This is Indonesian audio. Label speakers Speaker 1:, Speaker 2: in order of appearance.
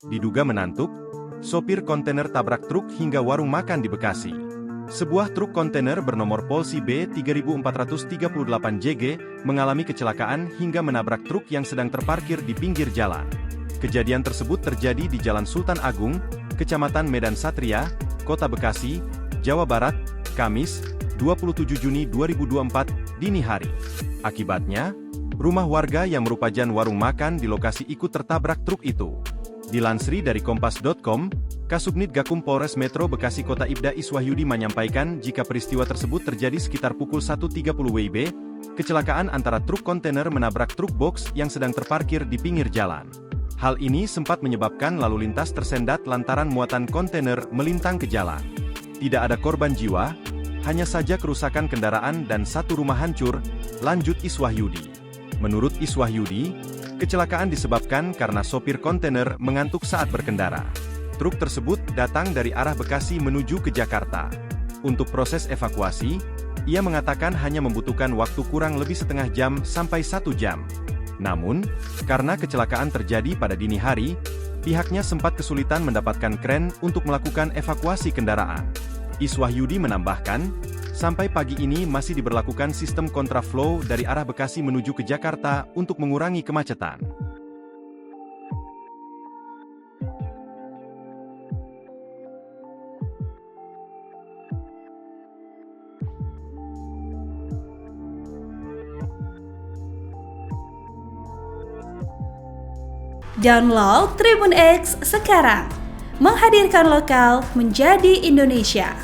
Speaker 1: Diduga mengantuk, sopir kontainer tabrak truk hingga warung makan di Bekasi. Sebuah truk kontainer bernomor polsi B3438JG mengalami kecelakaan hingga menabrak truk yang sedang terparkir di pinggir jalan. Kejadian tersebut terjadi di Jalan Sultan Agung, Kecamatan Medan Satria, Kota Bekasi, Jawa Barat, Kamis, 27 Juni 2024, dini hari. Akibatnya, rumah warga yang merupakan warung makan di lokasi ikut tertabrak truk itu. Dilansir dari Kompas.com, Kasubnit Gakum Polres Metro Bekasi Kota Ibda Iswahyudi menyampaikan jika peristiwa tersebut terjadi sekitar pukul 1.30 WIB, kecelakaan antara truk kontainer menabrak truk box yang sedang terparkir di pinggir jalan. Hal ini sempat menyebabkan lalu lintas tersendat lantaran muatan kontainer melintang ke jalan. Tidak ada korban jiwa, hanya saja kerusakan kendaraan dan satu rumah hancur, lanjut Iswahyudi. Menurut Iswahyudi, kecelakaan disebabkan karena sopir kontainer mengantuk saat berkendara. Truk tersebut datang dari arah Bekasi menuju ke Jakarta. Untuk proses evakuasi, ia mengatakan hanya membutuhkan waktu kurang lebih setengah jam sampai 1 jam. Namun, karena kecelakaan terjadi pada dini hari, pihaknya sempat kesulitan mendapatkan kren untuk melakukan evakuasi kendaraan. Iswahyudi menambahkan, sampai pagi ini masih diberlakukan sistem kontraflow dari arah Bekasi menuju ke Jakarta untuk mengurangi kemacetan.
Speaker 2: Download Tribun X sekarang, menghadirkan lokal menjadi Indonesia.